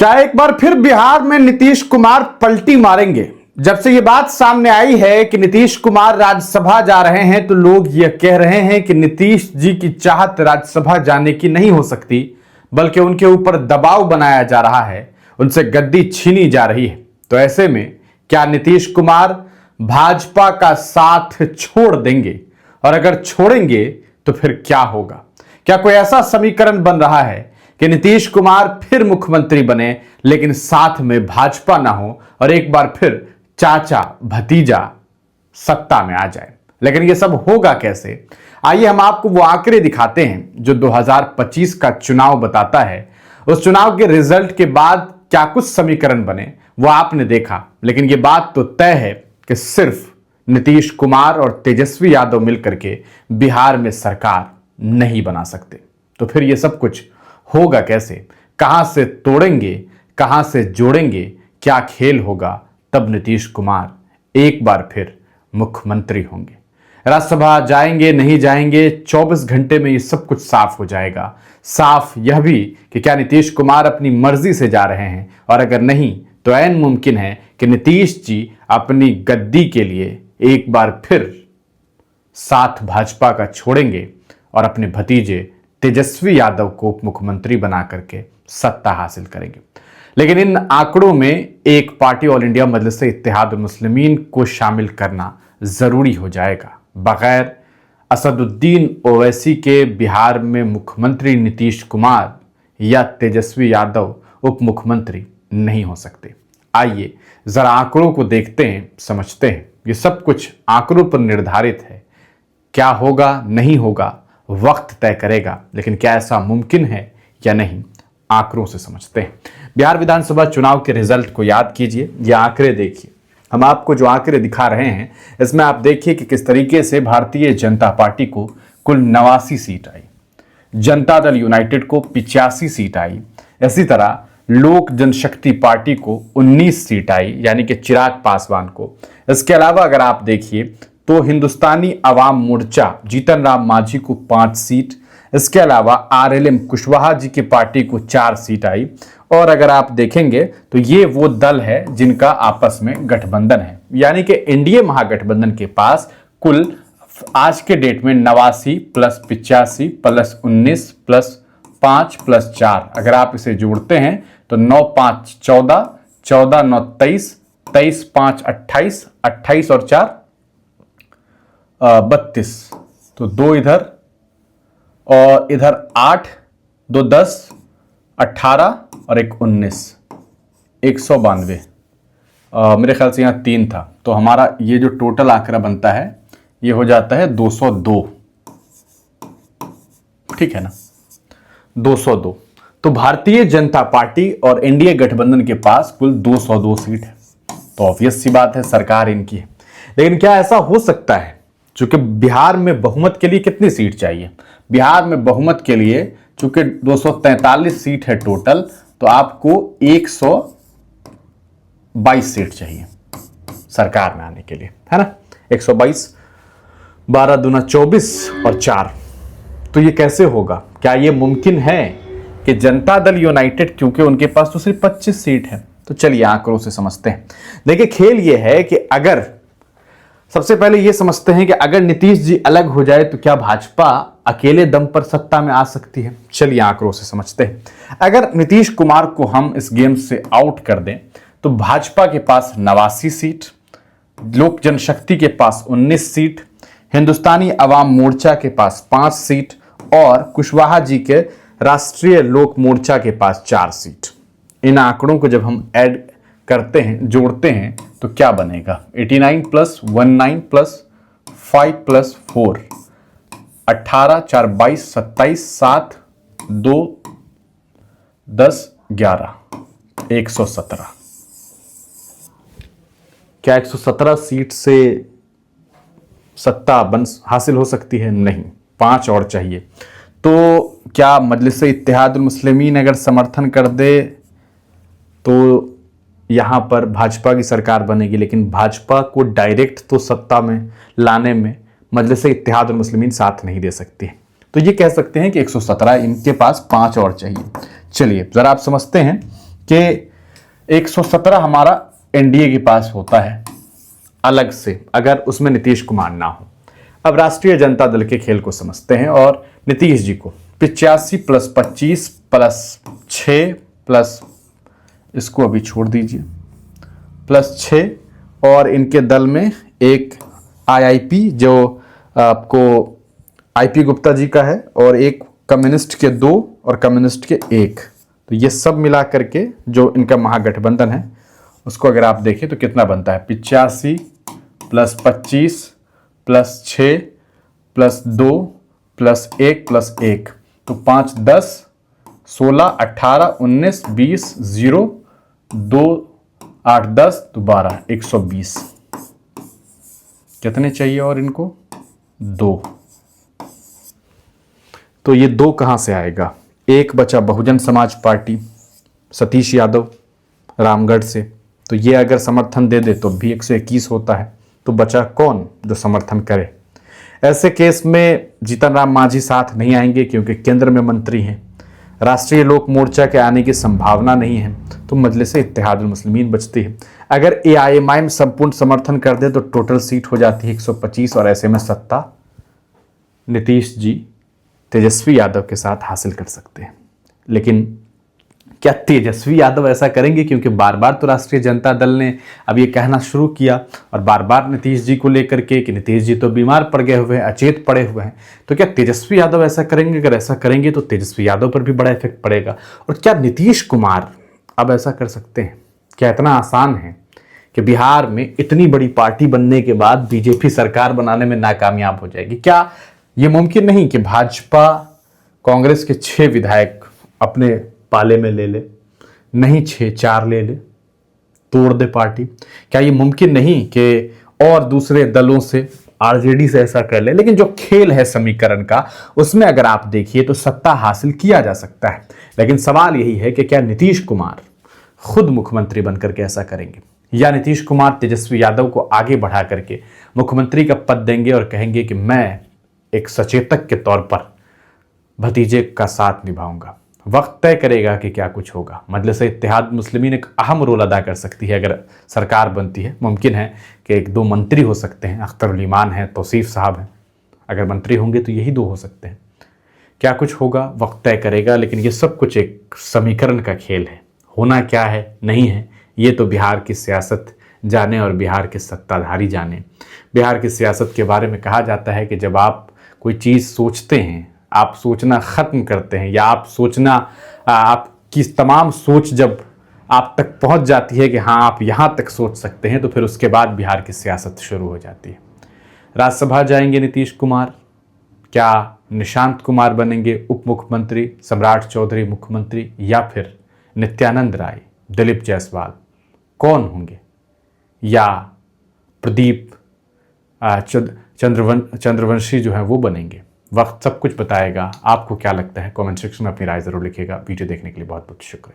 क्या एक बार फिर बिहार में नीतीश कुमार पलटी मारेंगे? जब से ये बात सामने आई है कि नीतीश कुमार राज्यसभा जा रहे हैं, तो लोग यह कह रहे हैं कि नीतीश जी की चाहत राज्यसभा जाने की नहीं हो सकती, बल्कि उनके ऊपर दबाव बनाया जा रहा है, उनसे गद्दी छीनी जा रही है। तो ऐसे में क्या नीतीश कुमार भाजपा का साथ छोड़ देंगे? और अगर छोड़ेंगे तो फिर क्या होगा? क्या कोई ऐसा समीकरण बन रहा है कि नीतीश कुमार फिर मुख्यमंत्री बने, लेकिन साथ में भाजपा ना हो और एक बार फिर चाचा भतीजा सत्ता में आ जाए? लेकिन यह सब होगा कैसे? आइए हम आपको वो आंकड़े दिखाते हैं जो 2025 का चुनाव बताता है। उस चुनाव के रिजल्ट के बाद क्या कुछ समीकरण बने वो आपने देखा, लेकिन यह बात तो तय है कि सिर्फ नीतीश कुमार और तेजस्वी यादव मिलकर के बिहार में सरकार नहीं बना सकते। तो फिर यह सब कुछ होगा कैसे? कहां से तोड़ेंगे, कहां से जोड़ेंगे? क्या खेल होगा? तब नीतीश कुमार एक बार फिर मुख्यमंत्री होंगे। राज्यसभा जाएंगे नहीं जाएंगे, 24 घंटे में ये सब कुछ साफ हो जाएगा। साफ यह भी कि क्या नीतीश कुमार अपनी मर्जी से जा रहे हैं, और अगर नहीं तो ऐन मुमकिन है कि नीतीश जी अपनी गद्दी के लिए एक बार फिर साथ भाजपा का छोड़ेंगे और अपने भतीजे तेजस्वी यादव को उप मुख्यमंत्री बना करके सत्ता हासिल करेंगे। लेकिन इन आंकड़ों में एक पार्टी ऑल इंडिया मजलिस-ए-इत्तेहादुल मुस्लिमीन को शामिल करना जरूरी हो जाएगा। बगैर असदुद्दीन ओवैसी के बिहार में मुख्यमंत्री नीतीश कुमार या तेजस्वी यादव उप मुख्यमंत्री नहीं हो सकते। आइए जरा आंकड़ों को देखते हैं, समझते हैं। ये सब कुछ आंकड़ों पर निर्धारित है। क्या होगा नहीं होगा वक्त तय करेगा, लेकिन क्या ऐसा मुमकिन है या नहीं, आंकड़ों से समझते हैं। बिहार विधानसभा चुनाव के रिजल्ट को याद कीजिए, ये आंकड़े देखिए। हम आपको जो आंकड़े दिखा रहे हैं इसमें आप देखिए कि किस तरीके से भारतीय जनता पार्टी को कुल 89 सीट आई, जनता दल यूनाइटेड को 85 सीट आई, इसी तरह लोक जनशक्ति पार्टी को 19 सीट आई, यानी कि चिराग पासवान को। इसके अलावा अगर आप देखिए तो हिंदुस्तानी अवाम मोर्चा जीतन राम मांझी को 5 सीट, इसके अलावा आरएलएम कुशवाहा जी की पार्टी को 4 सीट आई। और अगर आप देखेंगे तो ये वो दल है जिनका आपस में गठबंधन है, यानी कि एनडीए महागठबंधन के पास कुल आज के डेट में 89 प्लस 85 प्लस 19 प्लस 5 प्लस 4, अगर आप इसे जोड़ते हैं तो 9 5 14, 14 9 23, 23 5 28, 28 और 4 32, तो 2 इधर और इधर 8, 2 10, 18 और 1 19, 192। मेरे ख्याल से यहाँ 3 था, तो हमारा ये जो टोटल आंकड़ा बनता है ये हो जाता है 202। ठीक है ना, 202। तो भारतीय जनता पार्टी और एनडीए गठबंधन के पास कुल 202 सीट है। तो ऑब्वियस सी बात है सरकार इनकी है। लेकिन क्या ऐसा हो सकता है? चूंकि बिहार में बहुमत के लिए कितनी सीट चाहिए? बिहार में बहुमत के लिए चूंकि 243 सीट है टोटल, तो आपको 122 सीट चाहिए सरकार में आने के लिए, है ना। 122, 12 दूना 24 और 4। तो ये कैसे होगा? क्या ये मुमकिन है कि जनता दल यूनाइटेड, क्योंकि उनके पास तो सिर्फ 25 सीट है। तो चलिए आंकड़ों से समझते हैं। देखिए खेल ये है कि अगर सबसे पहले ये समझते हैं कि अगर नीतीश जी अलग हो जाए तो क्या भाजपा अकेले दम पर सत्ता में आ सकती है? चलिए आंकड़ों से समझते हैं। अगर नीतीश कुमार को हम इस गेम से आउट कर दें तो भाजपा के पास 89 सीट, लोक जनशक्ति के पास 19 सीट, हिंदुस्तानी अवाम मोर्चा के पास 5 सीट और कुशवाहा जी के राष्ट्रीय लोक मोर्चा के पास 4 सीट। इन आंकड़ों को जब हम ऐड करते हैं, जोड़ते हैं, तो क्या बनेगा? 89 प्लस 19 प्लस 5 प्लस 4, 18 4 22, 27 7 2 10 11, 117। क्या 117 सीट से सत्ता हासिल हो सकती है? नहीं, 5 और चाहिए। तो क्या मजलिस-ए-इत्तेहादुल मुस्लिमीन अगर समर्थन कर दे तो यहाँ पर भाजपा की सरकार बनेगी, लेकिन भाजपा को डायरेक्ट तो सत्ता में लाने में मजलिस-ए-इत्तेहादुल मुस्लिमीन साथ नहीं दे सकती। तो ये कह सकते हैं कि 117, इनके पास 5 और चाहिए। चलिए जरा आप समझते हैं कि 117 हमारा एनडीए के पास होता है अलग से, अगर उसमें नीतीश कुमार ना हो। अब राष्ट्रीय जनता दल के खेल को समझते हैं और नीतीश जी को 85 + 25 + 6 प्लस, इसको अभी छोड़ दीजिए, +6, और इनके दल में एक आईआईपी जो आपको आईपी गुप्ता जी का है, और एक कम्युनिस्ट के 2 और कम्युनिस्ट के 1, तो ये सब मिला करके जो इनका महागठबंधन है उसको अगर आप देखें तो कितना बनता है, 85 + 25 + 6 + 2 + 1 + 1, तो 5, 10, 16, 18, 19, 20, 0, 2, 8, 10, तो 12, 120। कितने चाहिए और इनको? 2। तो ये 2 कहां से आएगा? एक बचा बहुजन समाज पार्टी, सतीश यादव रामगढ़ से, तो ये अगर समर्थन दे दे तो भी 121 होता है। तो बचा कौन जो समर्थन करे? ऐसे केस में जीतन राम मांझी साथ नहीं आएंगे क्योंकि केंद्र में मंत्री हैं, राष्ट्रीय लोक मोर्चा के आने की संभावना नहीं है, तो मजलिस इत्तेहादुल मुस्लिमीन बचती है। अगर एआईएमआईएम संपूर्ण समर्थन कर दे तो टोटल सीट हो जाती है 125, और ऐसे में सत्ता नीतीश जी तेजस्वी यादव के साथ हासिल कर सकते हैं। लेकिन क्या तेजस्वी यादव ऐसा करेंगे? क्योंकि बार बार तो राष्ट्रीय जनता दल ने अब ये कहना शुरू किया और बार बार नीतीश जी को लेकर के कि नीतीश जी तो बीमार पड़ गए हुए हैं, अचेत पड़े हुए हैं, तो क्या तेजस्वी यादव ऐसा करेंगे? अगर ऐसा करेंगे तो तेजस्वी यादव पर भी बड़ा इफेक्ट पड़ेगा। और क्या नीतीश कुमार अब ऐसा कर सकते हैं? क्या इतना आसान है कि बिहार में इतनी बड़ी पार्टी बनने के बाद बीजेपी सरकार बनाने में नाकामयाब हो जाएगी? क्या ये मुमकिन नहीं कि भाजपा कांग्रेस के 6 विधायक अपने पाले में ले ले? नहीं 6, 4 ले ले, तोड़ दे पार्टी। क्या ये मुमकिन नहीं कि और दूसरे दलों से, आरजेडी से ऐसा कर ले? लेकिन जो खेल है समीकरण का, उसमें अगर आप देखिए तो सत्ता हासिल किया जा सकता है। लेकिन सवाल यही है कि क्या नीतीश कुमार खुद मुख्यमंत्री बनकर के ऐसा करेंगे, या नीतीश कुमार तेजस्वी यादव को आगे बढ़ा करके मुख्यमंत्री का पद देंगे और कहेंगे कि मैं एक सचेतक के तौर पर भतीजे का साथ निभाऊंगा। वक्त तय करेगा कि क्या कुछ होगा। मजलिस इत्तेहाद मुस्लिमीन एक अहम रोल अदा कर सकती है अगर सरकार बनती है। मुमकिन है कि 1-2 मंत्री हो सकते हैं, अख्तर ईमान है, तौसीफ साहब हैं, अगर मंत्री होंगे तो यही 2 हो सकते हैं। क्या कुछ होगा वक्त तय करेगा, लेकिन ये सब कुछ एक समीकरण का खेल है। होना क्या है नहीं है ये तो बिहार की सियासत जाने और बिहार के सत्ताधारी जाने। बिहार की सियासत के बारे में कहा जाता है कि जब आप कोई चीज़ सोचते हैं, आप सोचना ख़त्म करते हैं, या आप सोचना, आपकी तमाम सोच जब आप तक पहुंच जाती है कि हाँ आप यहाँ तक सोच सकते हैं, तो फिर उसके बाद बिहार की सियासत शुरू हो जाती है। राज्यसभा जाएंगे नीतीश कुमार, क्या निशांत कुमार बनेंगे उप मुख्यमंत्री, सम्राट चौधरी मुख्यमंत्री, या फिर नित्यानंद राय, दिलीप जायसवाल कौन होंगे, या प्रदीप चंद्रवंशी जो है वो बनेंगे? वक्त सब कुछ बताएगा। आपको क्या लगता है? कमेंट सेक्शन में अपनी राय जरूर लिखिएगा। वीडियो देखने के लिए बहुत बहुत शुक्रिया।